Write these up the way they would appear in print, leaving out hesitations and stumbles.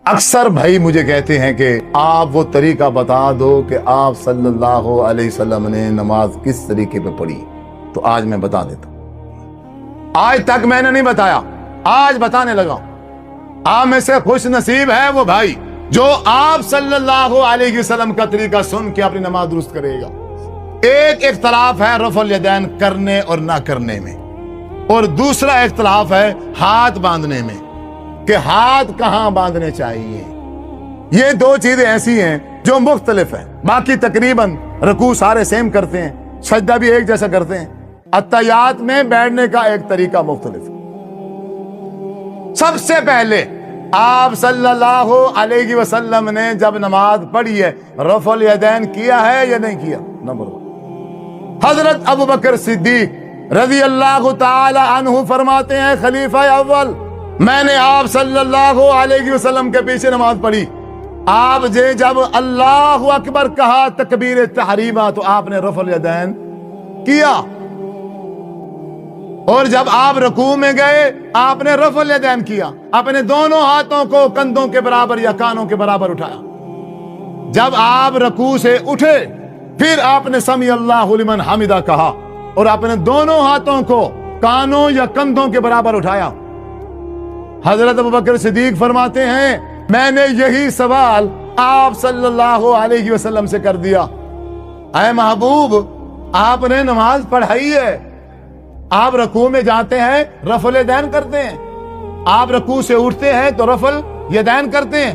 اکثر بھائی مجھے کہتے ہیں کہ آپ وہ طریقہ بتا دو کہ آپ صلی اللہ علیہ وسلم نے نماز کس طریقے پہ پڑھی. تو آج میں بتا دیتا ہوں. آج تک میں نے نہیں بتایا, آج بتانے لگا. آپ میں سے خوش نصیب ہے وہ بھائی جو آپ صلی اللہ علیہ وسلم کا طریقہ سن کے اپنی نماز درست کرے گا. ایک اختلاف ہے رفع الیدین کرنے اور نہ کرنے میں, اور دوسرا اختلاف ہے ہاتھ باندھنے میں کہ ہاتھ کہاں باندھنے چاہیے. یہ دو چیزیں ایسی ہیں جو مختلف ہیں. باقی تقریباً رکوع سارے سیم کرتے ہیں, سجدہ بھی ایک جیسا کرتے ہیں. اتحیات میں بیٹھنے کا ایک طریقہ مختلف ہے. سب سے پہلے آپ صلی اللہ علیہ وسلم نے جب نماز پڑھی ہے رفع الیدین کیا ہے یا نہیں کیا؟ نمبر 1. حضرت ابوبکر صدیق رضی اللہ تعالی عنہ فرماتے ہیں خلیفہ اول, میں نے آپ صلی اللہ علیہ وسلم کے پیچھے نماز پڑھی. آپ جب اللہ اکبر کہا تکبیر تحریمہ تو آپ نے رفع الیدین کیا, اور جب آپ رکوع میں گئے آپ نے رفع الیدین کیا. اپنے دونوں ہاتھوں کو کندھوں کے برابر یا کانوں کے برابر اٹھایا. جب آپ رکوع سے اٹھے پھر آپ نے سمی اللہ لمن حمدہ کہا اور اپنے دونوں ہاتھوں کو کانوں یا کندھوں کے برابر اٹھایا. حضرت ابوبکر صدیق فرماتے ہیں میں نے یہی سوال آپ صلی اللہ علیہ وسلم سے کر دیا, اے محبوب آپ نے نماز پڑھائی ہے, آپ رکوع میں جاتے ہیں رفع الیدین کرتے ہیں, آپ رکوع سے اٹھتے ہیں تو رفع الیدین کرتے ہیں,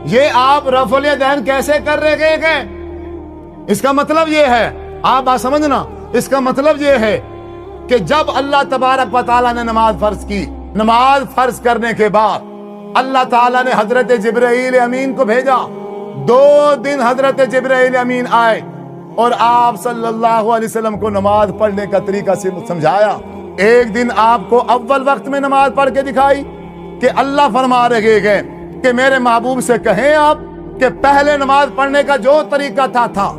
یہ آپ رفع الیدین کیسے کر رہے ہیں؟ اس کا مطلب یہ ہے, آپ بات سمجھنا, اس کا مطلب یہ ہے کہ جب اللہ تبارک و تعالیٰ نے نماز فرض کی, نماز فرض کرنے کے بعد اللہ تعالیٰ نے حضرت جبرائیل امین کو بھیجا. 2 دن حضرت جبرائیل امین آئے اور آپ صلی اللہ علیہ وسلم کو نماز پڑھنے کا طریقہ سمجھایا. ایک دن آپ کو اول وقت میں نماز پڑھ کے دکھائی کہ اللہ فرما رہے گئے کہ میرے محبوب سے کہیں آپ کہ پہلے نماز پڑھنے کا جو طریقہ تھا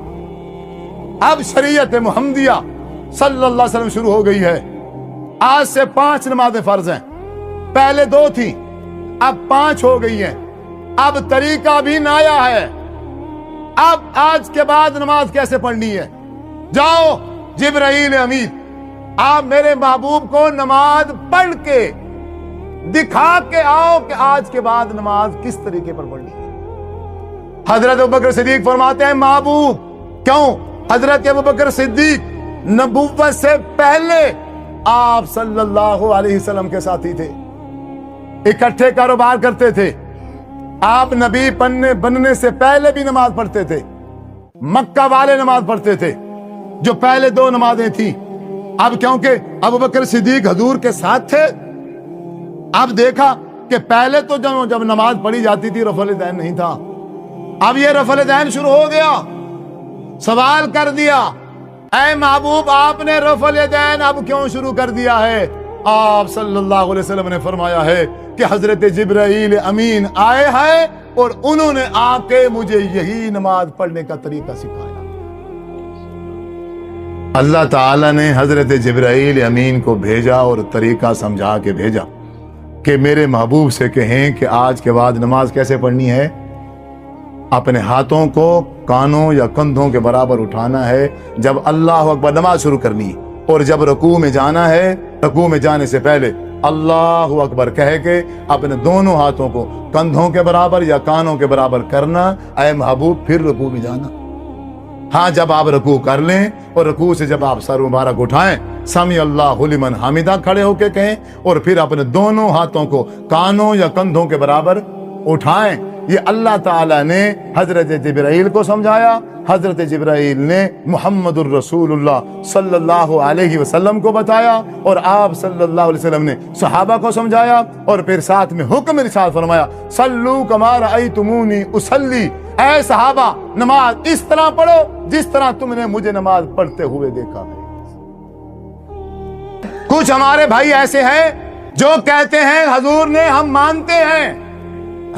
اب شریعت محمدیہ صلی اللہ علیہ وسلم شروع ہو گئی ہے. آج سے 5 نمازیں فرض ہیں, پہلے 2 تھیں اب 5 ہو گئی ہیں. اب طریقہ بھی نیا ہے. اب آج کے بعد نماز کیسے پڑھنی ہے؟ جاؤ جبرائیل امین آپ میرے محبوب کو نماز پڑھ کے دکھا کے آؤ کہ آج کے بعد نماز کس طریقے پر پڑھنی ہے. حضرت ابوبکر صدیق فرماتے ہیں محبوب کیوں؟ حضرت ابوبکر صدیق نبوت سے پہلے آپ صلی اللہ علیہ وسلم کے ساتھی تھے, اکٹھے کاروبار کرتے تھے. آپ نبی بننے سے پہلے بھی نماز پڑھتے تھے. مکہ والے نماز پڑھتے تھے جو پہلے 2 نمازیں تھیں. اب کیونکہ ابوبکر صدیق حضور کے ساتھ تھے, اب دیکھا کہ پہلے تو جب نماز پڑھی جاتی تھی رفع الیدین نہیں تھا, اب یہ رفع الیدین شروع ہو گیا. سوال کر دیا اے محبوب آپ نے رفع الیدین اب کیوں شروع کر دیا ہے؟ آپ صلی اللہ علیہ وسلم نے فرمایا ہے کہ حضرت جبرائیل امین آئے ہیں اور انہوں نے آ کے مجھے یہی نماز پڑھنے کا طریقہ سکھایا. اللہ تعالیٰ نے حضرت جبرائیل امین کو بھیجا اور طریقہ سمجھا کے بھیجا کہ میرے محبوب سے کہیں کہ آج کے بعد نماز کیسے پڑھنی ہے. اپنے ہاتھوں کو کانوں یا کندھوں کے برابر اٹھانا ہے جب اللہ اکبر نماز شروع کرنی, اور جب رکوع میں جانا ہے رکوع میں جانے سے پہلے اللہ اکبر کہہ کے اپنے دونوں ہاتھوں کو کندھوں کے برابر یا کانوں کے برابر کرنا. اے محبوب پھر رکوع میں جانا. ہاں جب آپ رکوع کر لیں اور رکوع سے جب آپ سر مبارک اٹھائیں سمی اللہ لمن حمدہ کھڑے ہو کے کہیں اور پھر اپنے دونوں ہاتھوں کو کانوں یا کندھوں کے برابر اٹھائیں. یہ اللہ تعالیٰ نے حضرت جبرائیل کو سمجھایا. حضرت جبرائیل نے محمد الرسول اللہ صلی اللہ علیہ وسلم کو بتایا اور آپ صلی اللہ علیہ وسلم نے صحابہ کو سمجھایا اور پھر ساتھ میں حکم ارشاد فرمایا صلو کما رأیتمونی اصلی, اے صحابہ نماز اس طرح پڑھو جس طرح تم نے مجھے نماز پڑھتے ہوئے دیکھا ہے. کچھ ہمارے بھائی ایسے ہیں جو کہتے ہیں حضور نے ہم مانتے ہیں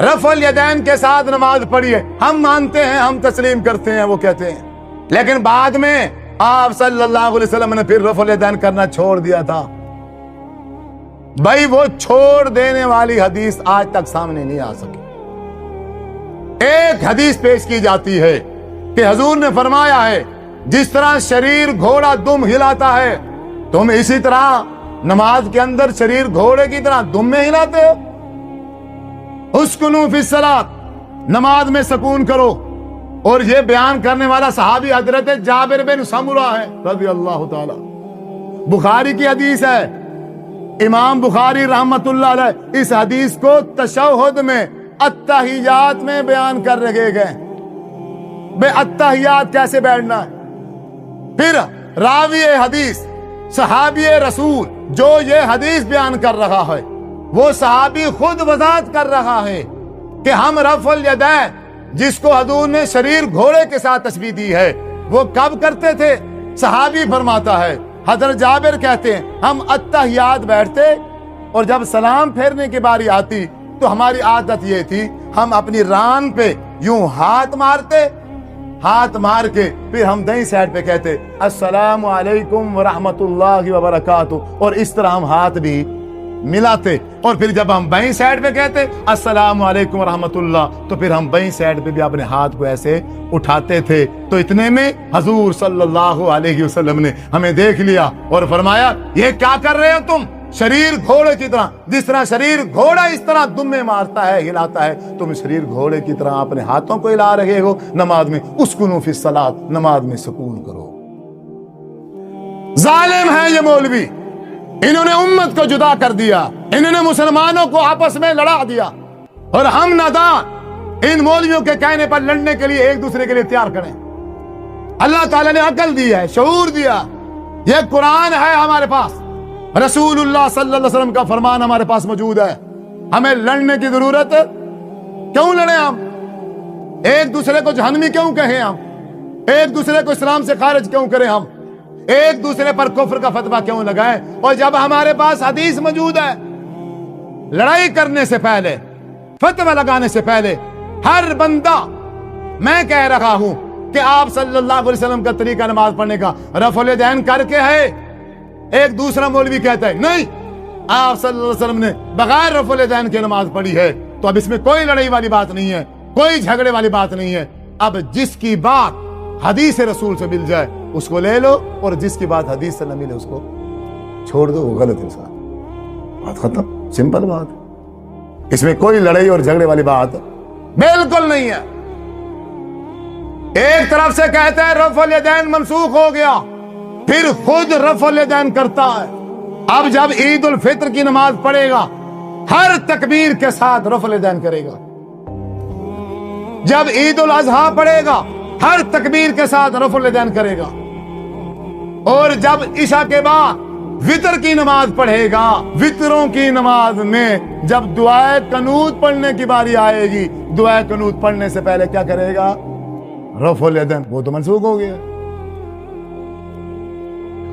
رفع الیدین کے ساتھ نماز پڑھی ہے, ہم مانتے ہیں ہم تسلیم کرتے ہیں, وہ کہتے ہیں, لیکن بعد میں آپ صلی اللہ علیہ وسلم نے پھر رفع الیدین کرنا چھوڑ دیا تھا. بھائی وہ چھوڑ دینے والی حدیث آج تک سامنے نہیں آ سکی. ایک حدیث پیش کی جاتی ہے کہ حضور نے فرمایا ہے جس طرح شریر گھوڑا دم ہلاتا ہے تم اسی طرح نماز کے اندر شریر گھوڑے کی طرح دم میں ہلاتے ہو۔ اسکنوا فی الصلاۃ، نماز میں سکون کرو۔ اور یہ بیان کرنے والا صحابی حضرت جابر بن سمرہ ہے رضی اللہ تعالی، بخاری کی حدیث ہے۔ امام بخاری رحمت اللہ علیہ اس حدیث کو تشہد میں التحیات میں بیان کر رکھے گئے، بے التحیات کیسے بیٹھنا ہے۔ پھر راوی حدیث صحابی رسول جو یہ حدیث بیان کر رہا ہے وہ صحابی خود وضاحت کر رہا ہے کہ ہم رفع الیدین جس کو حضور نے شریر گھوڑے کے ساتھ تشبیہ دی ہے وہ کب کرتے تھے؟ صحابی فرماتا ہے، حضرت جابر کہتے ہیں ہم التحیات بیٹھتے اور جب سلام پھیرنے کی باری آتی تو ہماری عادت یہ تھی ہم اپنی ران پہ یوں ہاتھ مارتے، ہاتھ مار کے پھر ہم دائیں سائڈ پہ کہتے السلام علیکم ورحمۃ اللہ وبرکاتہ، اور اس طرح ہم ہاتھ بھی ملاتے، اور پھر جب ہم بائیں سائڈ پہ کہتے السلام علیکم ورحمۃ اللہ تو پھر ہم بائیں سائڈ پہ بھی اپنے ہاتھ کو ایسے اٹھاتے تھے۔ تو اتنے میں حضور صلی اللہ علیہ وسلم نے ہمیں دیکھ لیا اور فرمایا یہ کیا کر رہے ہو تم؟ شریر گھوڑے کی طرح، جس طرح شریر گھوڑا اس طرح دمے مارتا ہے ہلاتا ہے تم شریر گھوڑے کی طرح اپنے ہاتھوں کو ہلا رہے ہو نماز میں۔ اسکنوا فی الصلاۃ، نماز میں سکون کرو۔ ظالم ہے یہ مولوی، انہوں نے امت کو جدا کر دیا، انہوں نے مسلمانوں کو آپس میں لڑا دیا، اور ہم نادان ان مولویوں کے کہنے پر لڑنے کے لیے ایک دوسرے کے لیے تیار کریں۔ اللہ تعالیٰ نے عقل دی ہے، شعور دیا، یہ قرآن ہے ہمارے پاس، رسول اللہ صلی اللہ علیہ وسلم کا فرمان ہمارے پاس موجود ہے، ہمیں لڑنے کی ضرورت کیوں لڑیں؟ ہم ایک دوسرے کو جہنمی کیوں کہیں؟ ہم ایک دوسرے کو اسلام سے خارج کیوں کریں؟ ہم ایک دوسرے پر کفر کا فتویٰ کیوں لگائیں؟ اور جب ہمارے پاس حدیث موجود ہے، لڑائی کرنے سے پہلے، فتویٰ لگانے سے پہلے ہر بندہ، میں کہہ رہا ہوں کہ آپ صلی اللہ علیہ وسلم کا طریقہ نماز پڑھنے کا رفع الیدین کر کے ہے۔ ایک دوسرا مولوی کہتا ہے نہیں آپ صلی اللہ علیہ وسلم نے بغیر رفع الیدین کی نماز پڑھی ہے، تو اب اس میں کوئی لڑائی والی بات نہیں ہے، کوئی جھگڑے والی بات نہیں ہے۔ اب جس کی بات حدیث رسول سے مل جائے اس کو لے لو، اور جس کی بات حدیث سے نہ ملے اس کو چھوڑ دو، وہ غلط انسان، بات ختم، سمپل بات، اس میں کوئی لڑائی اور جھگڑے والی بات بالکل نہیں ہے۔ ایک طرف سے کہتا ہے رفع الیدین منسوخ ہو گیا، پھر خود رفع الیدین کرتا ہے۔ اب جب عید الفطر کی نماز پڑھے گا ہر تکبیر کے ساتھ رفع الیدین کرے گا، جب عید الاضحیٰ پڑھے گا ہر تکبیر کے ساتھ رفع الیدین کرے گا، اور جب عشاء کے بعد وتر کی نماز پڑھے گا، وتروں کی نماز میں جب دعائے قنوت پڑھنے کی باری آئے گی، دعائے قنوت پڑھنے سے پہلے کیا کرے گا؟ رفع الیدین۔ وہ تو منسوخ ہو گیا،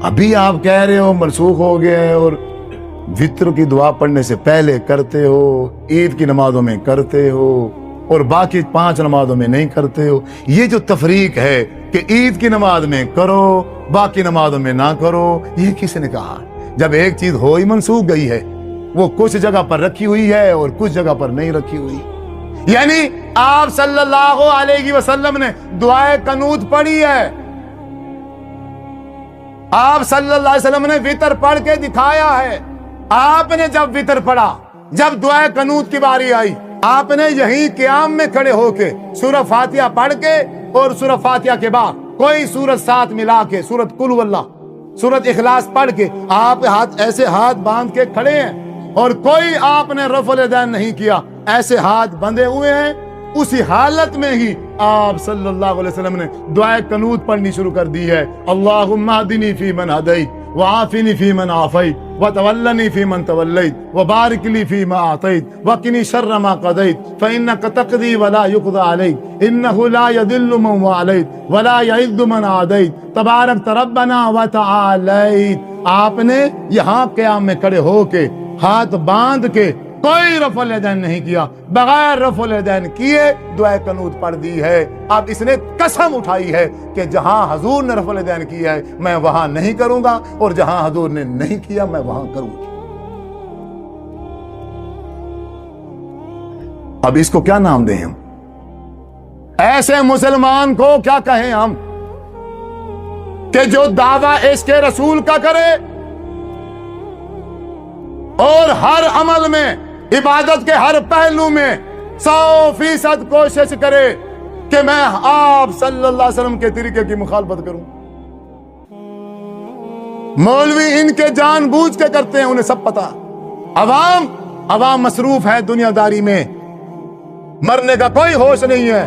ابھی آپ کہہ رہے ہو منسوخ ہو گیا ہے، اور وتر کی دعا پڑھنے سے پہلے کرتے ہو، عید کی نمازوں میں کرتے ہو، اور باقی 5 نمازوں میں نہیں کرتے ہو۔ یہ جو تفریق ہے کہ عید کی نماز میں کرو باقی نمازوں میں نہ کرو، یہ کس نے کہا؟ جب ایک چیز ہو ہی منسوخ گئی ہے، وہ کچھ جگہ پر رکھی ہوئی ہے اور کچھ جگہ پر نہیں رکھی ہوئی، یعنی آپ صلی اللہ علیہ وسلم نے دعائے قنوت پڑھی ہے، آپ صلی اللہ علیہ وسلم نے وتر پڑھ کے دکھایا ہے۔ آپ نے جب وتر پڑھا، جب دعائے قنوت کی باری آئی، آپ نے یہی قیام میں کھڑے ہو کے سورہ فاتحہ پڑھ کے اور سورہ فاتحہ کے بعد کوئی سورت ساتھ ملا کے سورت قل هو اللہ، سورت اخلاص پڑھ کے آپ ایسے ہاتھ باندھ کے کھڑے ہیں، اور کوئی آپ نے رفع الیدین نہیں کیا، ایسے ہاتھ بندھے ہوئے ہیں۔ اسی حالت میں ہی آپ صلی اللہ علیہ وسلم نے دعائے قنوت پڑھنی شروع کر دی ہے۔ اللہم اہدنی فیمن ہدیت وعافنی فیمن عافیت وتولنی فیمن تولیت وبارک لی فیما اعطیت وقنی شر ما قضیت فانک تقضی ولا یقضی علیک انہ لا یذل من والیت ولا یعز من عادیت تبارک ربنا وتعالیت۔ آپ نے یہاں قیام میں کھڑے ہو کے ہاتھ باندھ کے کوئی رفع الیدین نہیں کیا، بغیر رفع الیدین کیے دعائے قنوت پڑھ دی ہے۔ اب اس نے قسم اٹھائی ہے کہ جہاں حضور نے رفع الیدین کیا ہے میں وہاں نہیں کروں گا، اور جہاں حضور نے نہیں کیا میں وہاں کروں گا۔ اب اس کو کیا نام دیں ہم؟ ایسے مسلمان کو کیا کہیں ہم کہ جو دعویٰ عشق رسول کا کرے اور ہر عمل میں، عبادت کے ہر پہلو میں 100% کوشش کرے کہ میں آپ صلی اللہ علیہ وسلم کے طریقے کی مخالفت کروں۔ مولوی ان کے جان بوجھ کے کرتے ہیں، انہیں سب پتا۔ عوام مصروف ہے دنیا داری میں، مرنے کا کوئی ہوش نہیں ہے،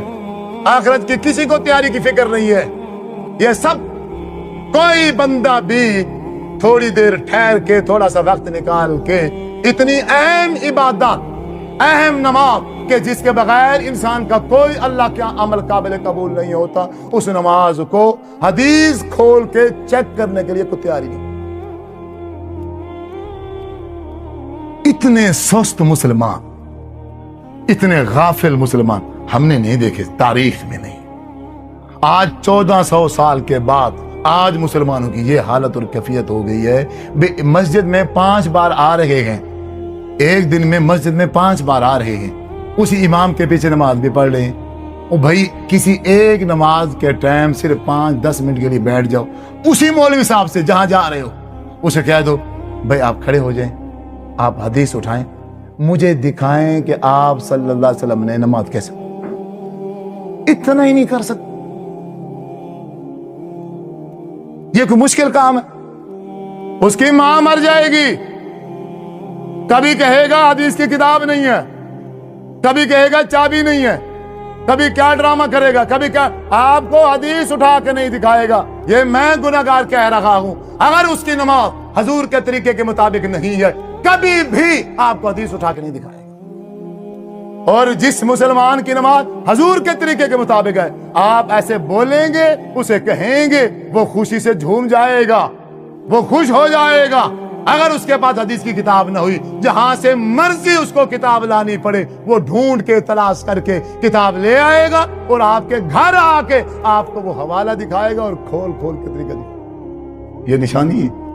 آخرت کی کسی کو تیاری کی فکر نہیں ہے۔ یہ سب کوئی بندہ بھی تھوڑی دیر ٹھہر کے، تھوڑا سا وقت نکال کے، اتنی اہم عبادت، اہم نماز کہ جس کے بغیر انسان کا کوئی اللہ کا عمل قابل قبول نہیں ہوتا، اس نماز کو حدیث کھول کے چیک کرنے کے لیے کوئی تیاری نہیں۔ اتنے سست مسلمان، اتنے غافل مسلمان ہم نے نہیں دیکھے تاریخ میں نہیں۔ آج 1400 سال کے بعد آج مسلمانوں کی یہ حالت اور کیفیت ہو گئی ہے، مسجد میں 5 بار آ رہے ہیں، ایک دن میں مسجد میں 5 بار آ رہے ہیں، اسی امام کے پیچھے نماز بھی پڑھ رہے ہیں۔ او بھائی، کسی ایک نماز کے ٹائم صرف 5-10 منٹ کے لیے بیٹھ جاؤ، اسی مولوی صاحب سے جہاں جا رہے ہو اسے کہہ دو بھائی آپ کھڑے ہو جائیں، آپ حدیث اٹھائیں، مجھے دکھائیں کہ آپ صلی اللہ علیہ وسلم نے نماز کیسے، اتنا ہی نہیں کر سکتے۔ یہ کوئی مشکل کام ہے؟ اس کی ماں مر جائے گی، کبھی کہے گا حدیث کی کتاب نہیں ہے، کبھی کہے گا چابی نہیں ہے، کبھی کیا ڈرامہ کرے گا، کبھی کیا، آپ کو حدیث اٹھا کے نہیں دکھائے گا۔ یہ میں گناہگار کہہ رہا ہوں، اگر اس کی نماز حضور کے طریقے کے مطابق نہیں ہے، کبھی بھی آپ کو حدیث اٹھا کے نہیں دکھائے گا۔ اور جس مسلمان کی نماز حضور کے طریقے کے مطابق ہے، آپ ایسے بولیں گے، اسے کہیں گے، وہ خوشی سے جھوم جائے گا، وہ خوش ہو جائے گا۔ اگر اس کے پاس حدیث کی کتاب نہ ہوئی، جہاں سے مرضی اس کو کتاب لانی پڑے، وہ ڈھونڈ کے تلاش کر کے کتاب لے آئے گا اور آپ کے گھر آ کے آپ کو وہ حوالہ دکھائے گا اور کھول کھول کے طریقہ دکھائے گا۔ یہ نشانی ہے۔